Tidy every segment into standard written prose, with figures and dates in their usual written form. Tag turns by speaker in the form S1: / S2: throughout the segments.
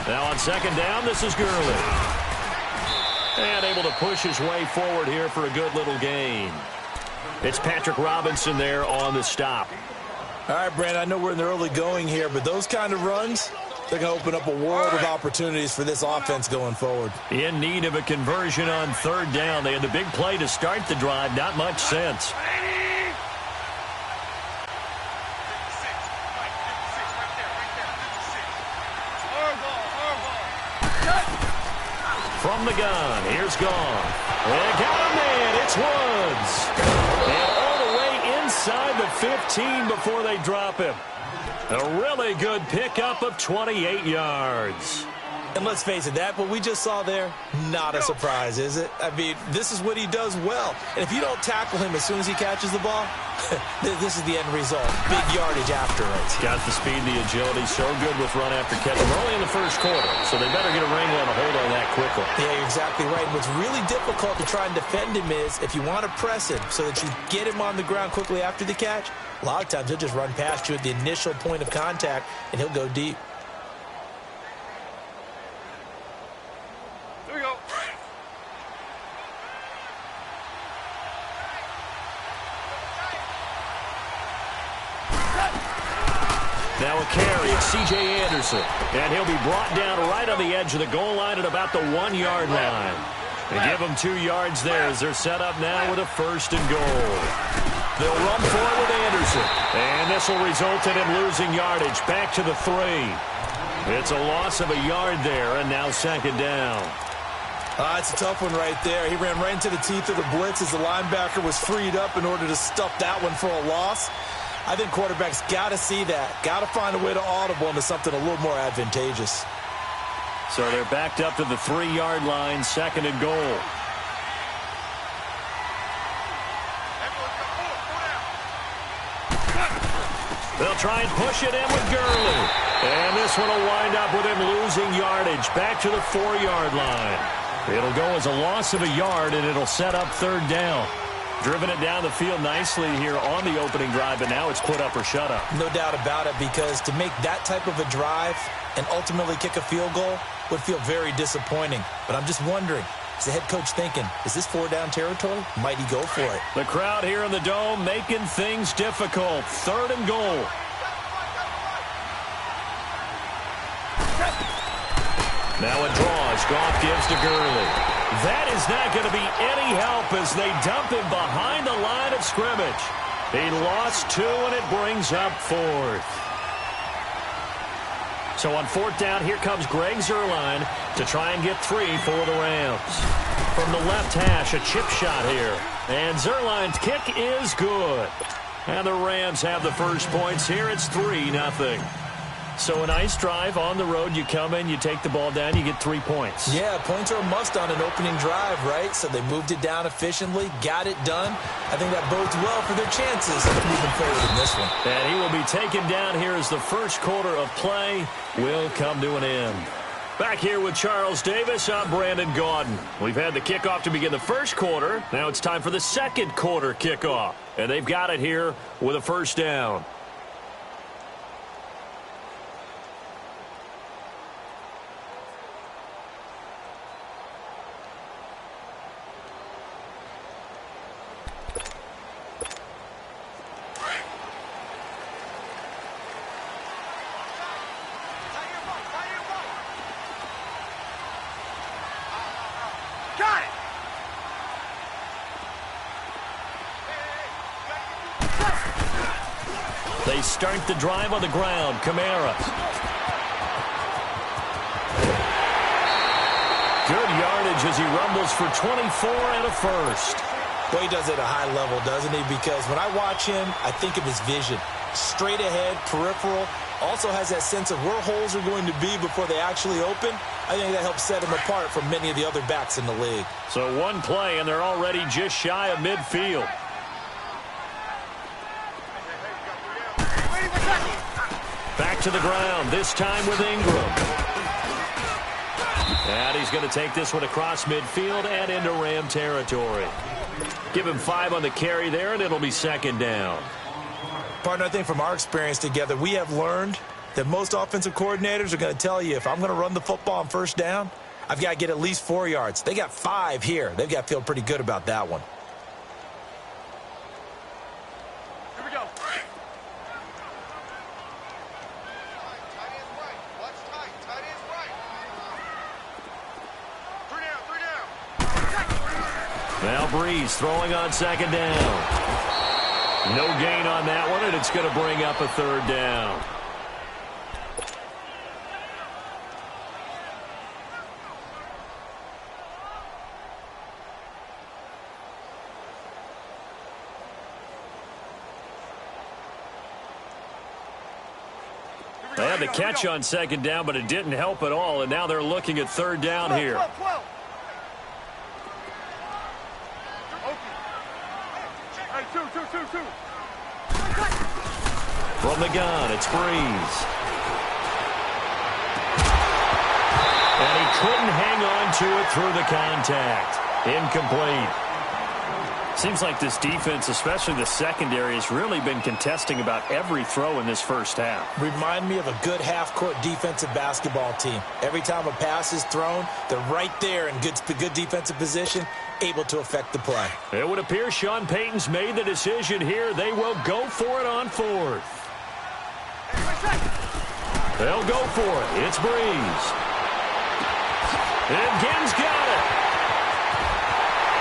S1: Now on second down, this is Gurley. And able to push his way forward here for a good little gain. It's Patrick Robinson there on the stop.
S2: All right, Brandon, I know we're in the early going here, but those kind of runs, they're going to open up a world of opportunities for this offense going forward.
S1: In need of a conversion on third down. They had the big play to start the drive. Not much sense. From the gun, here's Gone. And got a man, it's Woods. And all the way inside the 15 before they drop him. A really good pickup of 28 yards.
S2: And let's face it, that what we just saw there, not a surprise, is it? I mean, this is what he does well. And if you don't tackle him as soon as he catches the ball, this is the end result. Big yardage after it.
S1: Got the speed, the agility, so good with run after catch. We're only in the first quarter, so they better get a ring on a hold on that quickly.
S2: Yeah, you're exactly right. And what's really difficult to try and defend him is if you want to press him so that you get him on the ground quickly after the catch, a lot of times he'll just run past you at the initial point of contact, and he'll go deep.
S1: Now a carry, it's C.J. Anderson. And he'll be brought down right on the edge of the goal line at about the 1 yard line. They give him 2 yards there as they're set up now with a first and goal. They'll run for it with Anderson. And this will result in him losing yardage back to the 3. It's a loss of a yard there, and now second down.
S2: It's a tough one right there. He ran right into the teeth of the blitz as the linebacker was freed up in order to stuff that one for a loss. I think quarterbacks got to see that. Got to find a way to audible into something a little more advantageous.
S1: So they're backed up to the 3 yard line, second and goal. They'll try and push it in with Gurley. And this one will wind up with him losing yardage back to the 4 yard line. It'll go as a loss of a yard, and it'll set up third down. Driven it down the field nicely here on the opening drive, but now it's put up or shut up.
S2: No doubt about it, because to make that type of a drive and ultimately kick a field goal would feel very disappointing. But I'm just wondering, is the head coach thinking, is this 4-down territory? Might he go for it?
S1: The crowd here in the Dome making things difficult. Third and goal. Now it draws. Goff gives to Gurley. That is not going to be any help as they dump him behind the line of scrimmage. He lost 2, and it brings up 4th. So on 4th down, here comes Greg Zuerlein to try and get 3 for the Rams. From the left hash, a chip shot here. And Zuerlein's kick is good. And the Rams have the first points here. It's 3-0. So a nice drive on the road. You come in, you take the ball down, you get 3 points.
S2: Yeah, points are a must on an opening drive, right? So they moved it down efficiently, got it done. I think that bodes well for their chances of moving forward in this one.
S1: And he will be taken down here as the first quarter of play will come to an end. Back here with Charles Davis, I'm Brandon Gaudin. We've had the kickoff to begin the first quarter. Now it's time for the second quarter kickoff. And they've got it here with a first down. They start the drive on the ground. Kamara. Good yardage as he rumbles for 24 and a first.
S2: Well, he does it at a high level, doesn't he? Because when I watch him, I think of his vision. Straight ahead, peripheral. Also has that sense of where holes are going to be before they actually open. I think that helps set him apart from many of the other backs in the league.
S1: So one play, and they're already just shy of midfield. Back to the ground, this time with Ingram. And he's going to take this one across midfield and into Ram territory. Give him 5 on the carry there, and it'll be second down.
S2: Partner, I think from our experience together, we have learned that most offensive coordinators are going to tell you if I'm going to run the football on first down, I've got to get at least 4 yards. They got 5 here. They've got to feel pretty good about that one.
S3: Here we go. Tight ends right. 3 down.
S1: Now Breeze throwing on second down. No gain on that one, and it's going to bring up a third down. They had the catch on second down, but it didn't help at all, and now they're looking at third down here.
S3: 12. Hey, two.
S1: From the gun, it's Breeze. And he couldn't hang on to it through the contact. Incomplete. Seems like this defense, especially the secondary, has really been contesting about every throw in this first half.
S2: Remind me of a good half-court defensive basketball team. Every time a pass is thrown, they're right there in good defensive position, able to affect the play.
S1: It would appear Sean Payton's made the decision here. They will go for it on fourth. They'll go for it. It's Breeze. And Ginn's got it.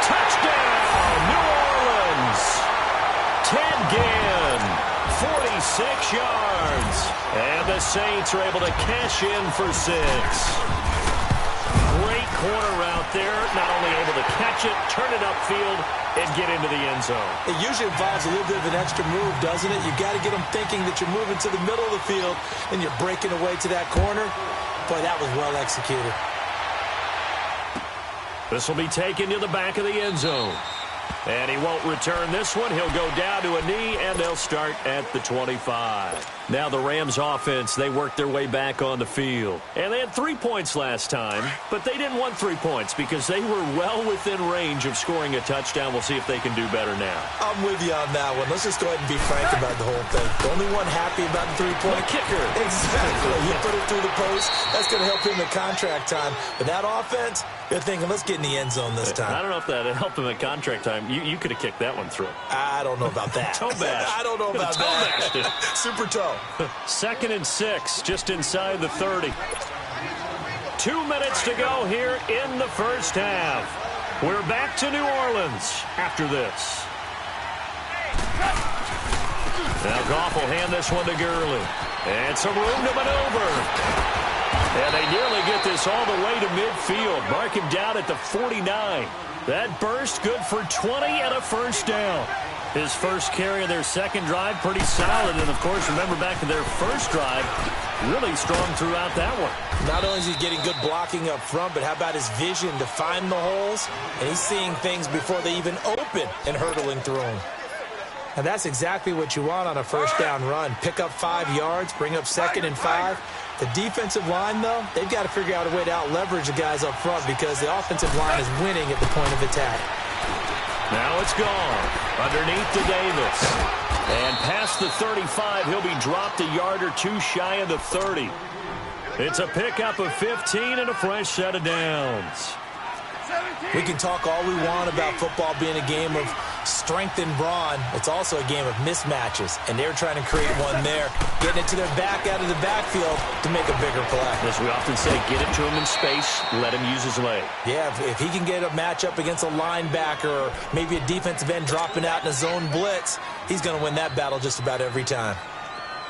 S1: Touchdown, New Orleans. Ted Ginn, 46 yards. And the Saints are able to cash in for 6. Great corner route there. Not only able to catch it, turn it upfield, and get into the end zone.
S2: It usually involves a little bit of an extra move, doesn't it? You've got to get them thinking that you're moving to the middle of the field and you're breaking away to that corner. Boy, that was well executed.
S1: This will be taken to the back of the end zone. And he won't return this one. He'll go down to a knee, and they'll start at the 25. Now the Rams offense, they worked their way back on the field. And they had 3 points last time, but they didn't want 3 points because they were well within range of scoring a touchdown. We'll see if they can do better now.
S2: I'm with you on that one. Let's just go ahead and be frank about the whole thing. The only one happy about the 3-point
S1: kicker.
S2: Exactly. You put it through the post. That's going to help him in contract time. But that offense, they're thinking, let's get in the end zone this time.
S1: I don't know if that helped him at contract time. You could have kicked that one through.
S2: I don't know about that.
S1: Toe bash.
S2: I don't know about that. Super toe.
S1: 2nd and 6, just inside the 30. 2 minutes to go here in the first half. We're back to New Orleans after this. Now Goff will hand this one to Gurley. And some room to maneuver. And they nearly get this all the way to midfield. Mark him down at the 49. That burst good for 20 and a first down. His first carry of their second drive, pretty solid. And, of course, remember back to their first drive, really strong throughout that one.
S2: Not only is he getting good blocking up front, but how about his vision to find the holes? And he's seeing things before they even open and hurtling through them. And that's exactly what you want on a first down run. Pick up 5 yards, bring up 2nd and 5. The defensive line, though, they've got to figure out a way to out-leverage the guys up front because the offensive line is winning at the point of attack.
S1: Now it's gone. Underneath to Davis. And past the 35, he'll be dropped a yard or two shy of the 30. It's a pickup of 15 and a fresh set of downs.
S2: We can talk all we want about football being a game of strength and brawn. It's also a game of mismatches, and they're trying to create one there, getting it to their back out of the backfield to make a bigger play.
S1: As we often say, get it to him in space, let him use his leg.
S2: Yeah, if he can get a matchup against a linebacker or maybe a defensive end dropping out in a zone blitz, he's going to win that battle just about every time.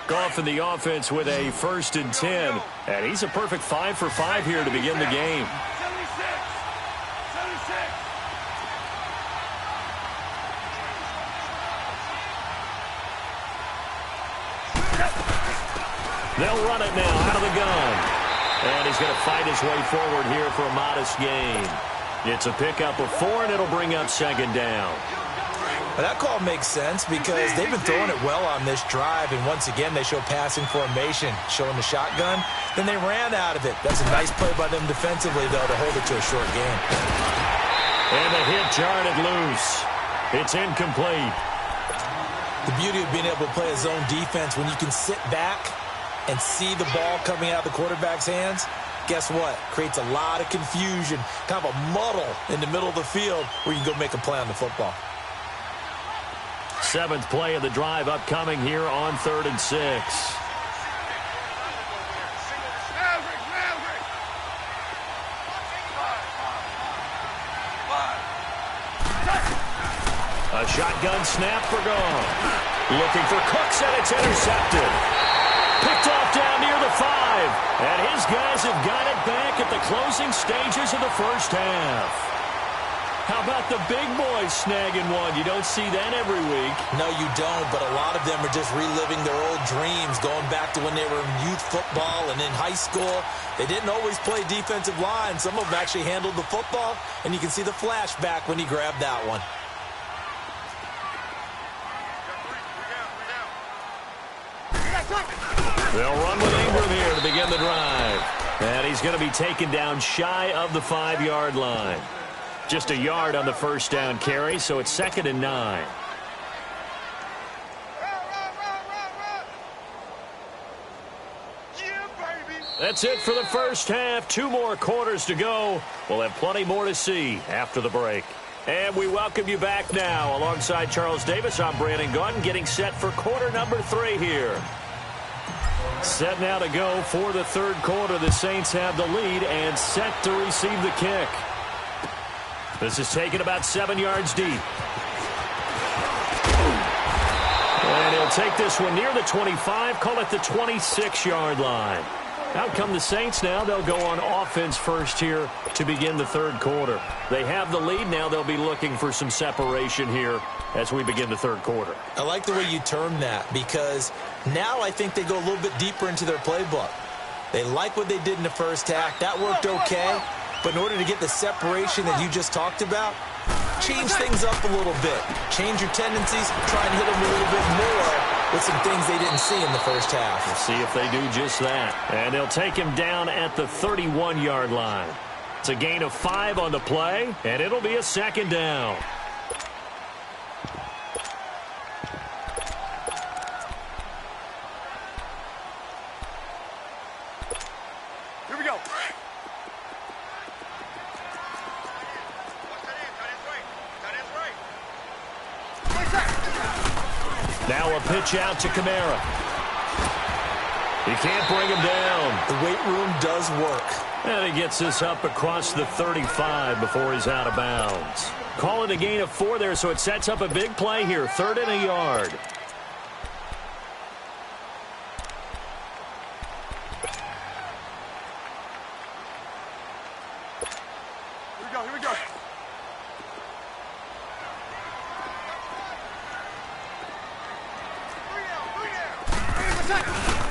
S1: Goff in the offense with a 1st and 10, and he's a perfect 5 for 5 here to begin the game. They'll run it now out of the gun. And he's going to fight his way forward here for a modest gain. It's a pickup of 4, and it'll bring up 2nd down.
S2: Well, that call makes sense because they've been throwing it well on this drive, and once again they show passing formation, showing the shotgun. Then they ran out of it. That's a nice play by them defensively, though, to hold it to a short game.
S1: And the hit jarred it loose. It's incomplete.
S2: The beauty of being able to play a zone defense when you can sit back and see the ball coming out of the quarterback's hands, guess what? Creates a lot of confusion, kind of a muddle in the middle of the field where you can go make a play on the football.
S1: 7th play of the drive upcoming here on 3rd and 6. A shotgun snap for gone. Looking for Cooks, and it's intercepted. Picked off down near the 5. And his guys have got it back at the closing stages of the first half. How about the big boys snagging one? You don't see that every week.
S2: No, you don't, but a lot of them are just reliving their old dreams, going back to when they were in youth football and in high school. They didn't always play defensive line. Some of them actually handled the football, and you can see the flashback when he grabbed that one.
S1: They'll run with Ingram here to begin the drive. And he's going to be taken down shy of the 5-yard line. Just a yard on the first down carry, so it's 2nd and 9. That's it for the first half. 2 more quarters to go. We'll have plenty more to see after the break. And we welcome you back now. Alongside Charles Davis, I'm Brandon Gaudin, getting set for quarter number 3 here. Set now to go for the 3rd quarter. The Saints have the lead and set to receive the kick. This is taken about 7 yards deep. And he'll take this one near the 25, call it the 26-yard line. Out come the Saints now. They'll go on offense first here to begin the 3rd quarter. They have the lead now. They'll be looking for some separation here as we begin the 3rd quarter.
S2: I like the way you term that, because now I think they go a little bit deeper into their playbook. They like what they did in the first half. That worked okay. But in order to get the separation that you just talked about, change things up a little bit. Change your tendencies. Try and hit them a little bit more with some things they didn't see in the first half.
S1: We'll see if they do just that. And they'll take him down at the 31-yard line. It's a gain of 5 on the play, and it'll be a 2nd down.
S3: Here we go.
S1: Now a pitch out to Kamara. He can't bring him down.
S2: The weight room does work.
S1: And he gets this up across the 35 before he's out of bounds. Call it a gain of 4 there, so it sets up a big play here. 3rd and a yard.
S3: Here we go.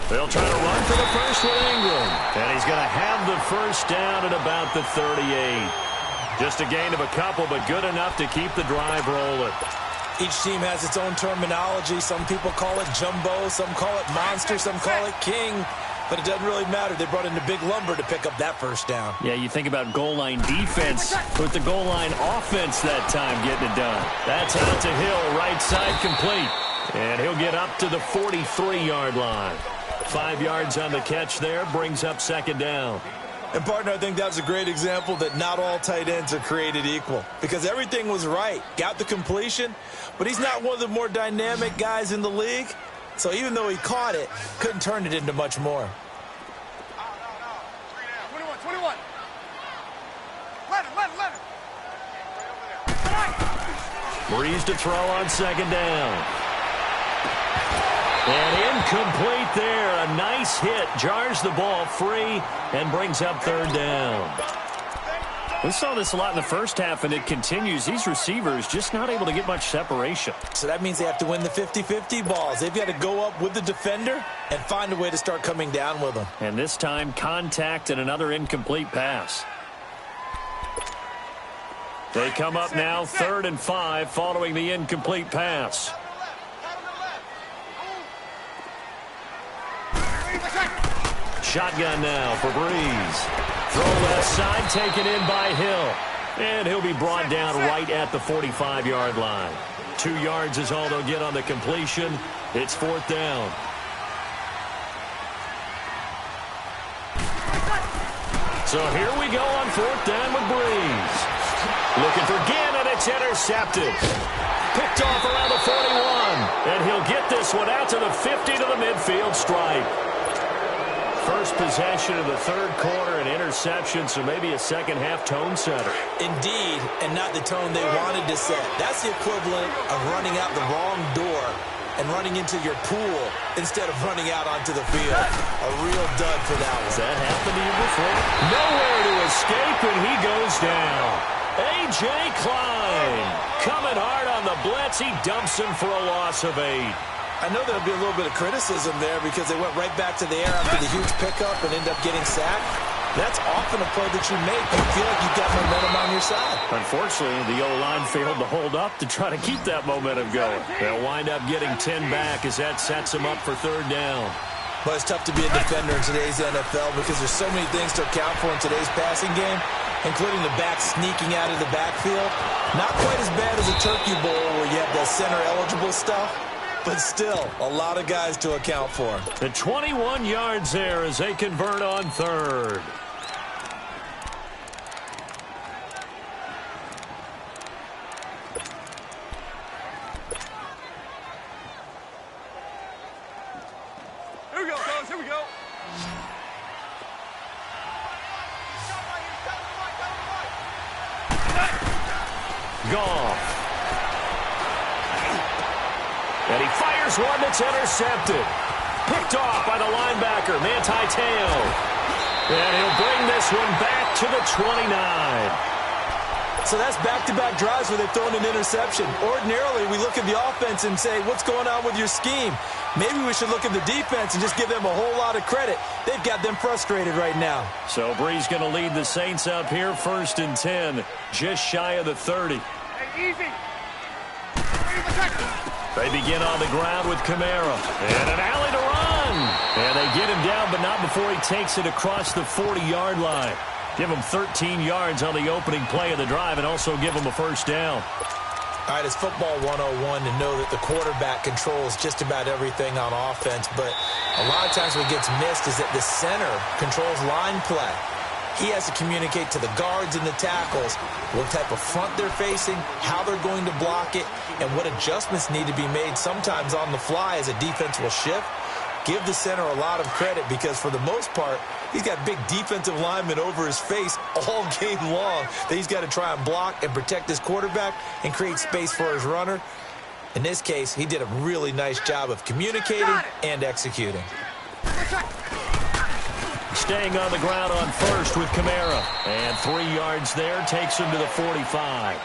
S1: They'll try to run for the first with Ingram. And he's going to have the first down at about the 38. Just a gain of a couple, but good enough to keep the drive rolling.
S2: Each team has its own terminology. Some people call it jumbo, some call it monster, some call it king. But it doesn't really matter. They brought in the big lumber to pick up that first down.
S1: Yeah, you think about goal line defense with the goal line offense that time getting it done. That's out to Hill, right side complete. And he'll get up to the 43-yard line. 5 yards on the catch there, brings up 2nd down.
S2: And, partner, I think that's a great example that not all tight ends are created equal. Because everything was right. Got the completion, but he's not one of the more dynamic guys in the league. So even though he caught it, couldn't turn it into much more.
S3: 21. Let him.
S1: Breeze to throw on 2nd down. And incomplete there. A nice hit. Jars the ball free and brings up 3rd down. We saw this a lot in the first half, and it continues. These receivers just not able to get much separation.
S2: So that means they have to win the 50-50 balls. They've got to go up with the defender and find a way to start coming down with them.
S1: And this time, contact and another incomplete pass. They come up now 3rd and 5 following the incomplete pass. Shotgun now for Breeze. Throw left side, taken in by Hill. And he'll be brought down right at the 45-yard line. 2 yards is all they'll get on the completion. It's 4th down. So here we go on 4th down with Breeze. Looking for Ginn, and it's intercepted. Picked off around the 41. And he'll get this one out to the 50 to the midfield stripe. First possession of the 3rd quarter, an interception, so maybe a second-half tone setter.
S2: Indeed, and not the tone they wanted to set. That's the equivalent of running out the wrong door and running into your pool instead of running out onto the field. A real dud for that one.
S1: Has that happened to you before? Nowhere to escape, and he goes down. A.J. Klein coming hard on the blitz. He dumps him for a loss of 8.
S2: I know there'll be a little bit of criticism there because they went right back to the air after the huge pickup and end up getting sacked. That's often a play that you make. You feel like you've got momentum on your side.
S1: Unfortunately, the O-line failed to hold up to try to keep that momentum going. They'll wind up getting 10 back as that sets them up for 3rd down.
S2: Well, it's tough to be a defender in today's NFL because there's so many things to account for in today's passing game, including the back sneaking out of the backfield. Not quite as bad as a turkey bowl where you have the center-eligible stuff, but still, a lot of guys to account for.
S1: The 21 yards there as they convert on 3rd.
S3: Here we go, fellas. Here we go.
S1: Goff. And he fires one that's intercepted. Picked off by the linebacker, Manti Te'o. And he'll bring this one back to the 29.
S2: So that's back-to-back drives where they've thrown an interception. Ordinarily, we look at the offense and say, what's going on with your scheme? Maybe we should look at the defense and just give them a whole lot of credit. They've got them frustrated right now.
S1: So Breeze going to lead the Saints up here, 1st and 10, just shy of the 30.
S3: Hey, easy.
S1: They begin on the ground with Kamara. And an alley to run. And they get him down, but not before he takes it across the 40-yard line. Give him 13 yards on the opening play of the drive and also give him a 1st down.
S2: All right, it's football 101 to know that the quarterback controls just about everything on offense, but a lot of times what gets missed is that the center controls line play. He has to communicate to the guards and the tackles what type of front they're facing, how they're going to block it, and what adjustments need to be made sometimes on the fly as a defense will shift. Give the center a lot of credit because for the most part, he's got big defensive linemen over his face all game long that he's got to try and block and protect his quarterback and create space for his runner. In this case, he did a really nice job of communicating and executing.
S1: Staying on the ground on 1st with Kamara. And 3 yards there takes him to the 45.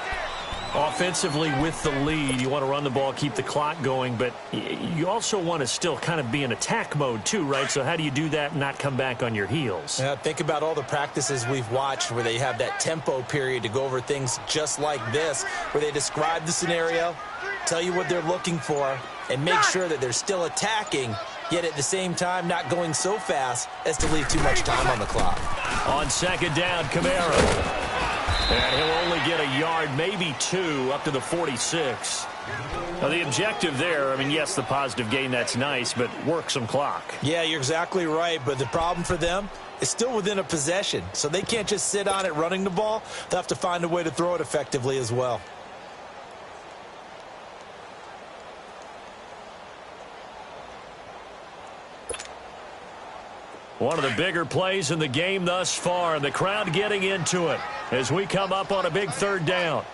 S1: Offensively with the lead, you want to run the ball, keep the clock going, but you also want to still kind of be in attack mode too, right? So how do you do that and not come back on your heels?
S2: Yeah, think about all the practices we've watched where they have that tempo period to go over things just like this, where they describe the scenario, tell you what they're looking for, and make sure that they're still attacking, yet at the same time not going so fast as to leave too much time on the clock.
S1: On 2nd down, Kamara. And he'll only get a yard, maybe 2, up to the 46. Now, the objective there, I mean, yes, the positive gain, that's nice, but work some clock.
S2: Yeah, you're exactly right, but the problem for them is still within a possession, so they can't just sit on it running the ball. They'll have to find a way to throw it effectively as well.
S1: One of the bigger plays in the game thus far, and the crowd getting into it as we come up on a big 3rd down.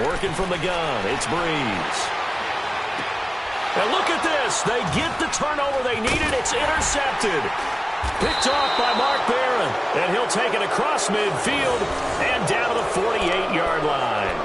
S1: Working from the gun, it's Breeze. And look at this. They get the turnover they needed. It's intercepted. Picked off by Mark Barron. And he'll take it across midfield and down to the 48-yard line.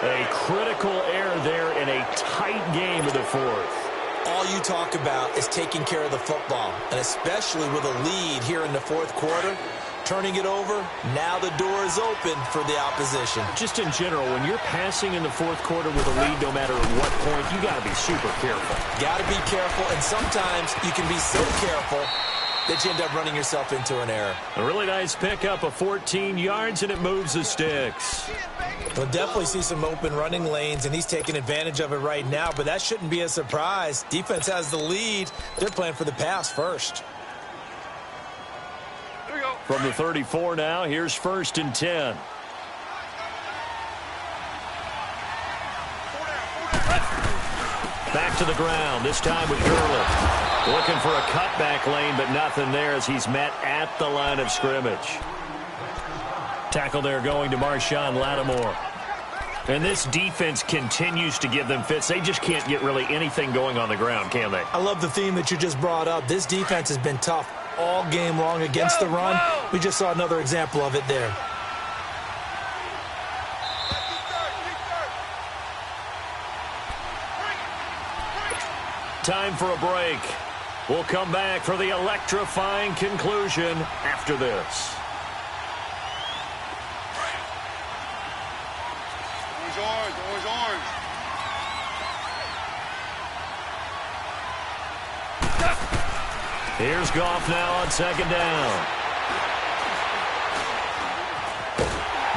S1: A critical error there in a tight game of the 4th.
S2: All you talk about is taking care of the football, and especially with a lead here in the 4th quarter, turning it over, now the door is open for the opposition.
S1: Just in general, when you're passing in the 4th quarter with a lead, no matter at what point, you got to be super careful.
S2: Got to be careful, and sometimes you can be so careful that you end up running yourself into an error.
S1: A really nice pickup of 14 yards, and it moves the sticks.
S2: We'll definitely see some open running lanes, and he's taking advantage of it right now, but that shouldn't be a surprise. Defense has the lead. They're playing for the pass first.
S1: From the 34 now, here's 1st and 10. Back to the ground, this time with Gurley. Looking for a cutback lane, but nothing there as he's met at the line of scrimmage. Tackle there going to Marshawn Lattimore. And this defense continues to give them fits. They just can't get really anything going on the ground, can they?
S2: I love the theme that you just brought up. This defense has been tough all game long against the run. We just saw another example of it there.
S1: Time for a break. We'll come back for the electrifying conclusion after this.
S3: Orange.
S1: Here's Goff now on 2nd down.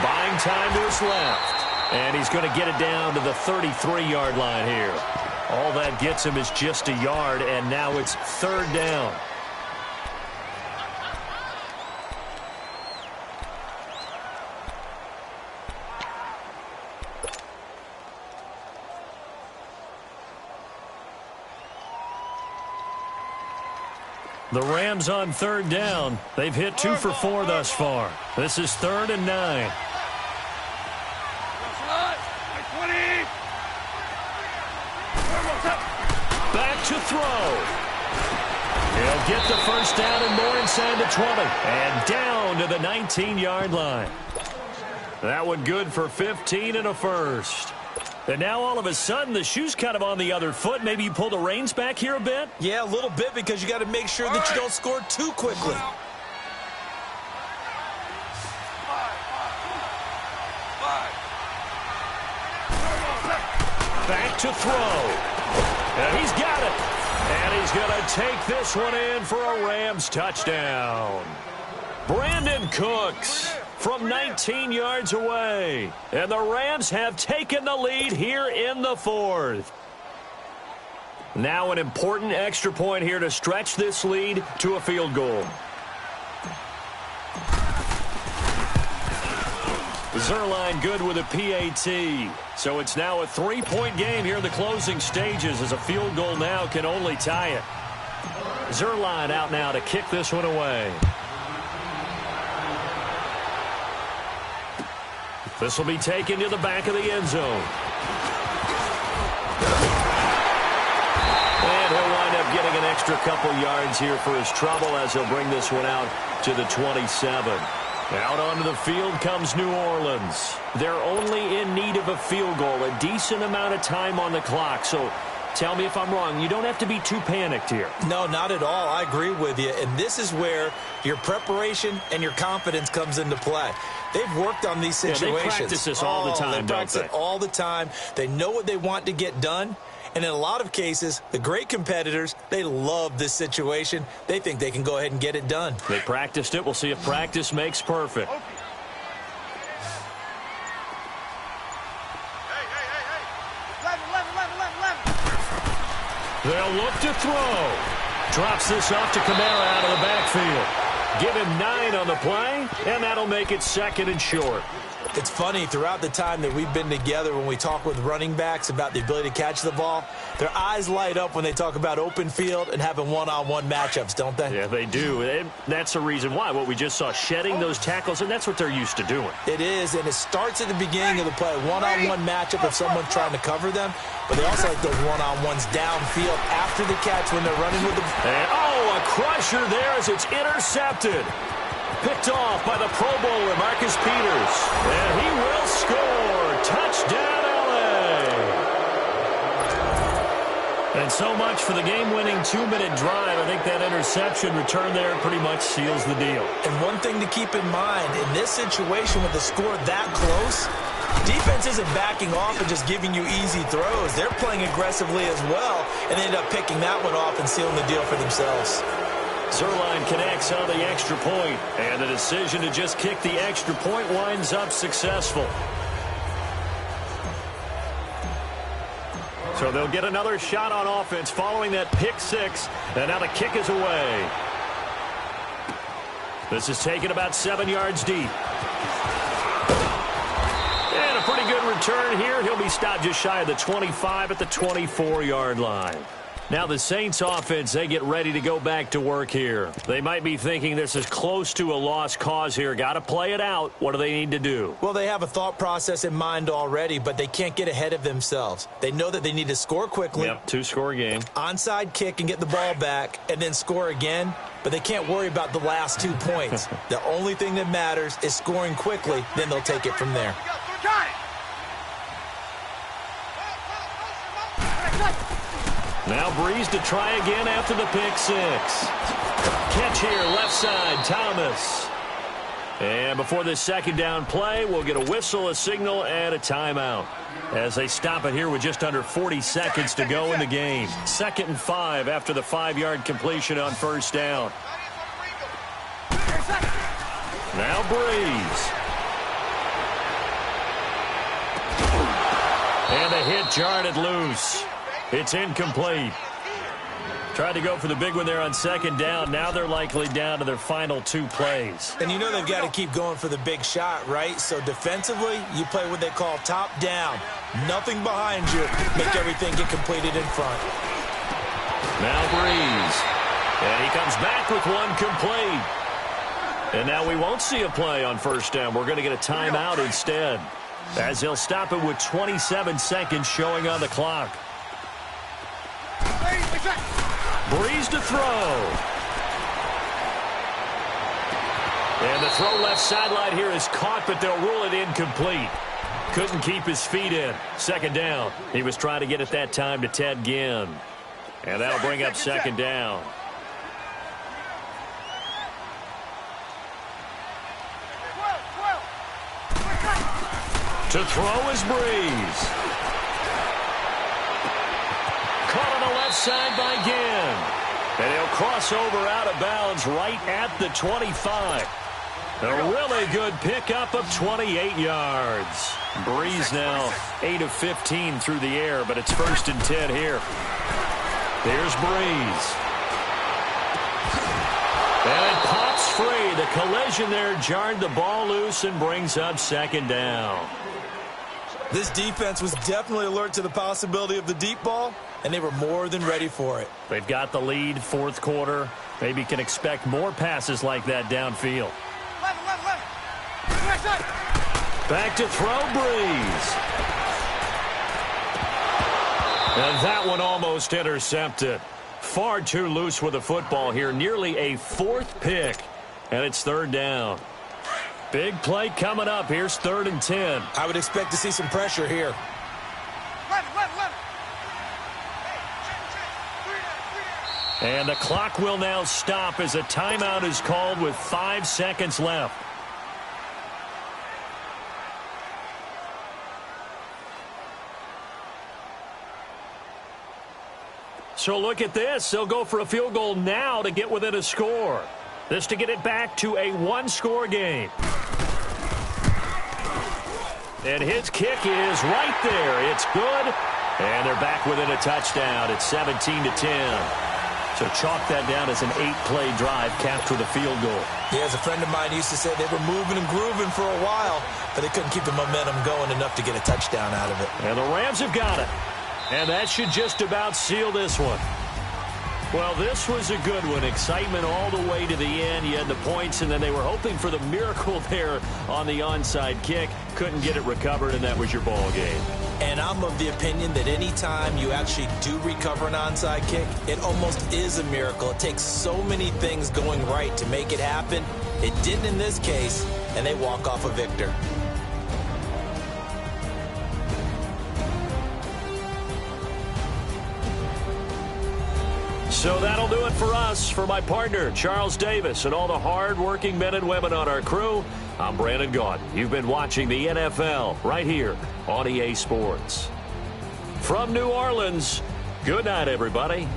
S1: Buying time to his left. And he's going to get it down to the 33-yard line here. All that gets him is just a yard, and now it's 3rd down. The Rams on 3rd down. They've hit 2 for 4 thus far. This is 3rd and 9. Back to throw. He'll get the 1st down and more inside the 20. And down to the 19-yard line. That one good for 15 and a 1st. And now all of a sudden the shoe's kind of on the other foot. Maybe you pull the reins back here a bit?
S2: Yeah, a little bit because you got to make sure that you don't score too quickly.
S1: Back to throw. And he's got it. And he's going to take this one in for a Rams touchdown. Brandon Cooks from 19 yards away. And the Rams have taken the lead here in the 4th. Now an important extra point here to stretch this lead to a field goal. Zerline good with a PAT. So it's now a 3-point game here in the closing stages as a field goal now can only tie it. Zerline out now to kick this one away. This will be taken to the back of the end zone. And he'll wind up getting an extra couple yards here for his trouble as he'll bring this one out to the 27. Out onto the field comes New Orleans. They're only in need of a field goal, a decent amount of time on the clock. So tell me if I'm wrong. You don't have to be too panicked here.
S2: No, not at all. I agree with you. And this is where your preparation and your confidence comes into play. They've worked on these situations.
S1: Yeah, they practice this all the time,
S2: they practice it all the time. They know what they want to get done. And in a lot of cases, the great competitors, they love this situation. They think they can go ahead and get it done.
S1: They practiced it. We'll see if practice makes perfect. They'll look to throw. Drops this off to Kamara out of the backfield. Give him 9 on the play, and that'll make it 2nd and short.
S2: It's funny, throughout the time that we've been together, when we talk with running backs about the ability to catch the ball, their eyes light up when they talk about open field and having one-on-one matchups, don't they?
S1: Yeah, they do. And that's the reason why. What we just saw, shedding those tackles, and that's what they're used to doing.
S2: It is, and it starts at the beginning of the play. One-on-one matchup if someone's trying to cover them, but they also like those one-on-ones downfield after the catch when they're running with the...
S1: And, oh, a crusher there as it's intercepted. Picked off by the Pro Bowler, Marcus Peters. And he will score. Touchdown, L.A. And so much for the game-winning 2-minute drive. I think that interception return there pretty much seals the deal.
S2: And one thing to keep in mind, in this situation with the score that close, defense isn't backing off and just giving you easy throws. They're playing aggressively as well, and they end up picking that one off and sealing the deal for themselves.
S1: Zerline connects on the extra point, and the decision to just kick the extra point winds up successful. So they'll get another shot on offense following that pick 6, and now the kick is away. This is taken about 7 yards deep. And a pretty good return here. He'll be stopped just shy of the 25 at the 24-yard line. Now the Saints offense, they get ready to go back to work here. They might be thinking this is close to a lost cause here. Got to play it out. What do they need to do?
S2: Well, they have a thought process in mind already, but they can't get ahead of themselves. They know that they need to score quickly.
S1: Yep, 2-score game.
S2: Onside kick and get the ball back and then score again. But they can't worry about the last 2 points. The only thing that matters is scoring quickly. Then they'll take it from there.
S1: Now Breeze to try again after the pick six. Catch here, left side, Thomas. And before this second down play, we'll get a whistle, a signal, and a timeout. As they stop it here with just under 40 seconds to go in the game. 2nd and 5 after the 5-yard completion on first down. Now Breeze. And a hit jarred it loose. It's incomplete. Tried to go for the big one there on 2nd down. Now they're likely down to their final 2 plays.
S2: And you know they've got to keep going for the big shot, right? So defensively, you play what they call top down. Nothing behind you. Make everything get completed in front.
S1: Now Breeze. And he comes back with one complete. And now we won't see a play on first down. We're going to get a timeout instead, as he'll stop it with 27 seconds showing on the clock. Breeze to throw. And the throw left sideline here is caught, but they'll rule it incomplete. Couldn't keep his feet in. 2nd down. He was trying to get it that time to Ted Ginn. And that'll bring up 2nd down. To throw is Breeze. Caught on the left side by Ginn. And he'll cross over out of bounds right at the 25. A really good pickup of 28 yards. Breeze now 8 of 15 through the air, but it's 1st and 10 here. There's Breeze. And it pops free. The collision there jarred the ball loose and brings up 2nd down.
S2: This defense was definitely alert to the possibility of the deep ball, and they were more than ready for it.
S1: They've got the lead, 4th quarter. Maybe can expect more passes like that downfield. Back to throw, Breeze. And that one almost intercepted. Far too loose with the football here. Nearly a 4th pick. And it's 3rd down. Big play coming up. Here's 3rd and 10.
S2: I would expect to see some pressure here.
S1: And the clock will now stop as a timeout is called with 5 seconds left. So look at this. They'll go for a field goal now to get within a score. This to get it back to a 1-score game. And his kick is right there. It's good. And they're back within a touchdown. It's 17-10. So chalk that down as an 8-play drive capped with a field goal.
S2: Yeah, as a friend of mine used to say, they were moving and grooving for a while, but they couldn't keep the momentum going enough to get a touchdown out of it.
S1: And the Rams have got it. And that should just about seal this one. Well, this was a good one. Excitement all the way to the end. You had the points, and then they were hoping for the miracle there on the onside kick. Couldn't get it recovered, and that was your ball game.
S2: And I'm of the opinion that any time you actually do recover an onside kick, it almost is a miracle. It takes so many things going right to make it happen. It didn't in this case, and they walk off a victor.
S1: So that'll do it for us. For my partner, Charles Davis, and all the hard-working men and women on our crew, I'm Brandon Gaudin. You've been watching the NFL right here on EA Sports. From New Orleans, good night, everybody.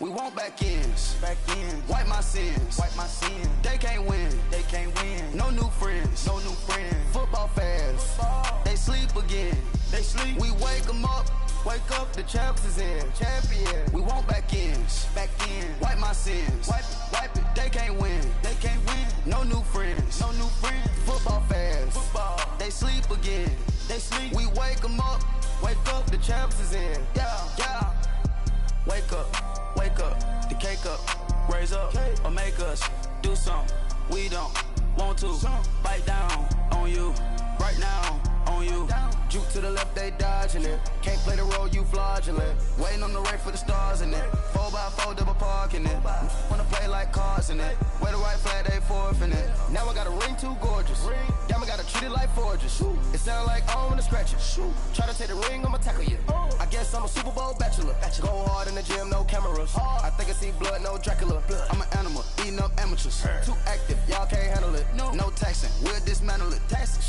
S4: We want back ends. Wipe my sins. They can't win. No new friends. Football fans. They sleep again. We wake them up. Wake up, the champs is in. We want back ends. Wipe my sins. Wipe it. They can't win. No new friends. Football fans. They sleep again. We wake them up. Wake up, the champs is in. Yeah. Wake up, the cake up, raise up, or make us do something we don't want to. Bite down on you, right now on you. Juke to the left, they dodging it. Can't play the role, you fraudulent. Waiting on the right for the stars in it. 4x4 double parking it. Wanna play like cars in it. Wear the right flag, they forfeiting it. Now I got a ring too gorgeous. Damn, I gotta treat it like forges. It sound like I don't wanna scratch it. Try to take the ring, I'ma tackle you. I guess I'm a Super Bowl bachelor. Go hard in the gym, no cameras. I think I see blood, no Dracula. I'm an animal, eating up amateurs. Too active, y'all can't handle it. No taxing, we'll dismantle it.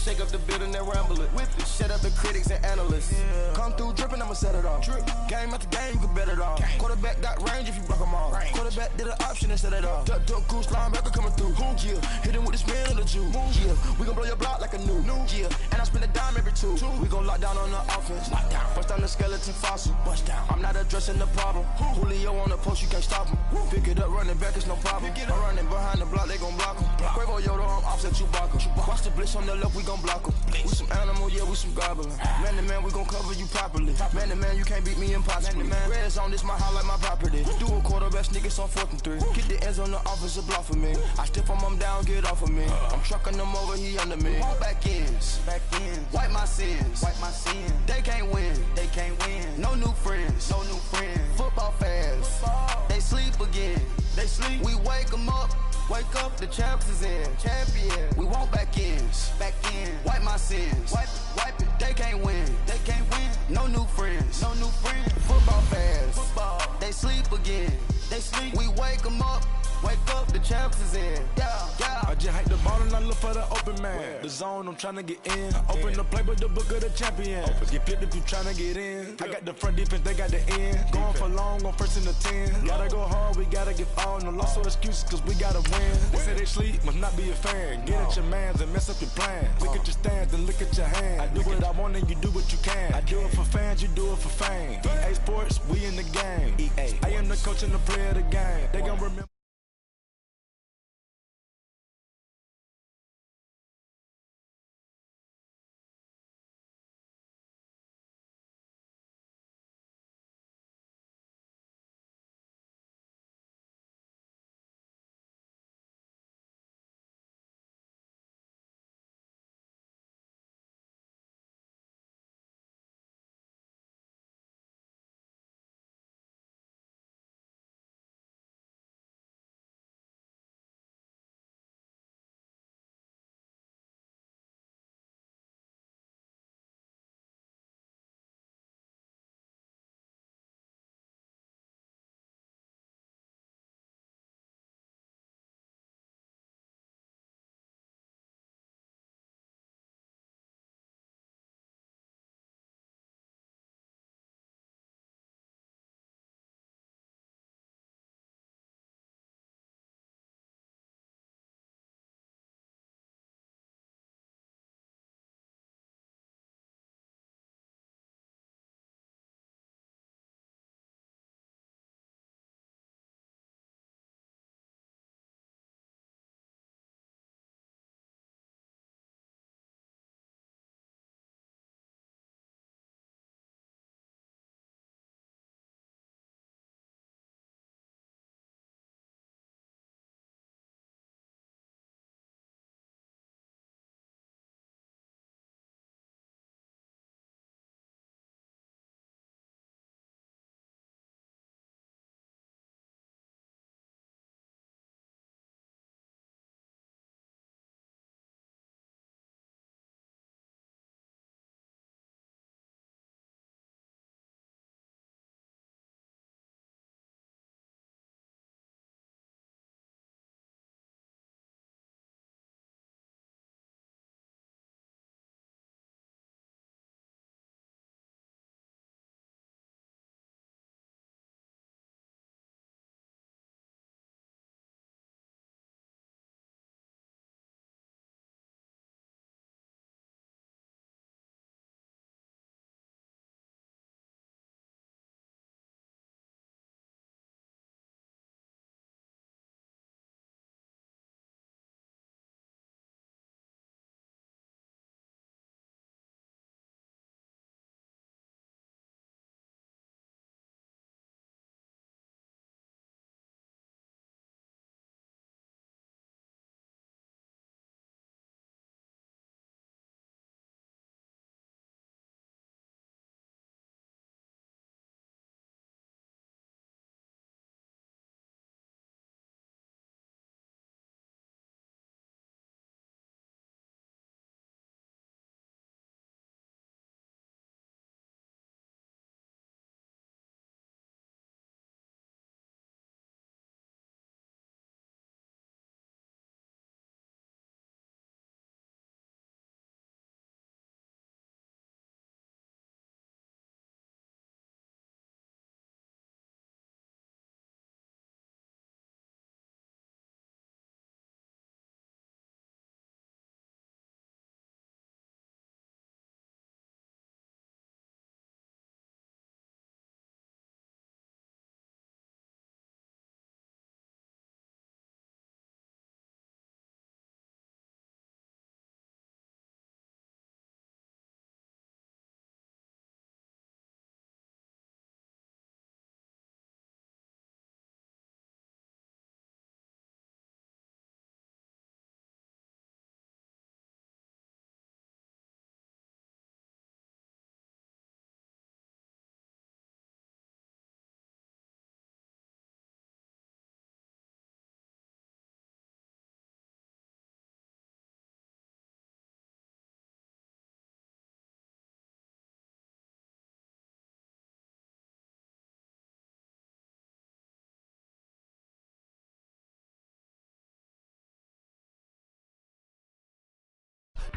S4: Shake up the building and ramble it. Whip it, shut up the critics and analysts. Come through dripping, I'ma set it off. Game after game, you can bet it off. Quarterback got range if you block them off. Quarterback did an option and set it off. Duck goose, linebacker coming through. Yeah, hit him with this man on the Jew. Yeah, we gon' blow your block like a new. Yeah, and I spend a dime every two. We gon' lock down on the offense. Bust down the skeleton fossil. I'm not addressing the problem. Julio on the post, you can't stop him. Pick it up, running back, it's no problem. I'm running behind the block, they gon' block him. Quavo Yoda, I'm offset Chewbacca. Watch the blitz on the left, we gon' block him. We some animal, yeah, we some goblin. Man to man, we gon' cover you properly. Man to man, you can't beat me impossibly. Red zone, this my highlight, my property. Do a quarterback sneakers on 4th and 3. Get the ends on the offensive block for me. I stiff him down, get off of me. I'm trucking them over, he under me. Want back ends. Wipe my sins. They can't win. No new friends. Football fans. They sleep again. We wake them up. Wake up, the champs is in. We want back ends. Wipe my sins. Wipe it. They can't win. No new friends. Football fans. They sleep again. We wake them up. Wake up, the champs is in. Yeah.
S2: I just hike the ball and I look for the open man. The zone, I'm trying to get in. Open the play with the book of the champion. Get flipped if you trying to get in. I got the front defense, they got the end. Going for long, on 1st and the 10. Gotta go hard, we gotta give all. No loss or excuses, cause we gotta win. They say they sleep, must not be a fan. Get at your mans and mess up your plans. Look at your stands and look at your hands. I do what I want and you do what you can. I do it for fans, you do it for fame. EA Sports, we in the game. I am the coach and the player of the game. They gon' remember.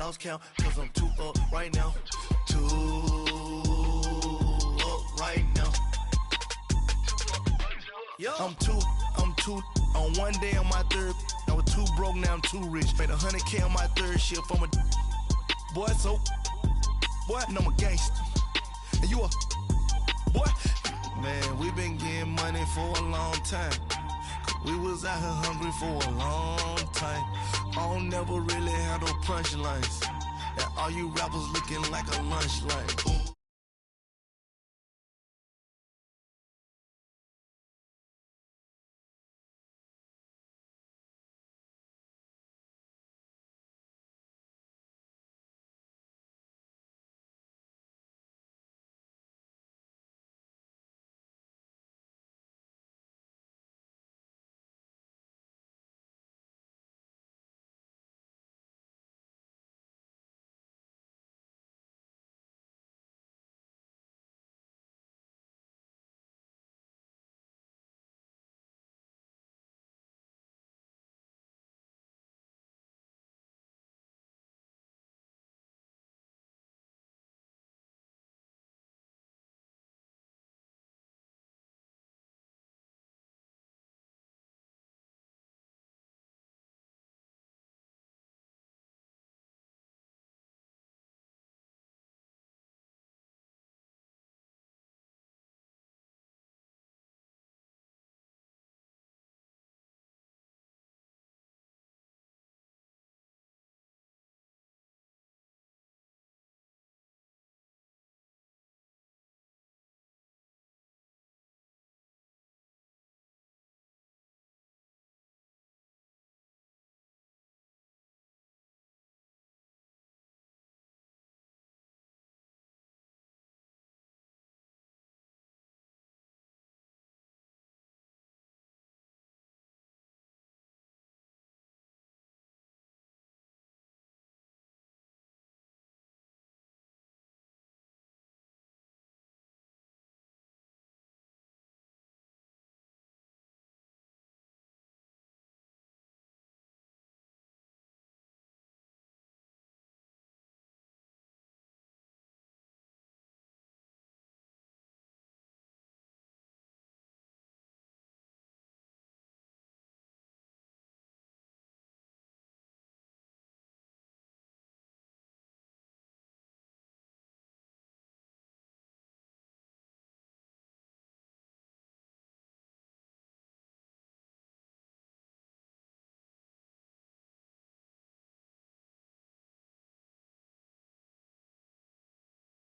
S5: lost count, cause I'm too up right now. Too up right now. I'm two on one day on my third. I was too broke, now I'm too rich. Made 100K on my third shift. I'm a boy, so boy, and I'm a gangster. And you a boy. Man, we been getting money for a long time. We was out here hungry for a long time. I don't never really have no punchlines. And all you rappers looking like a lunch line.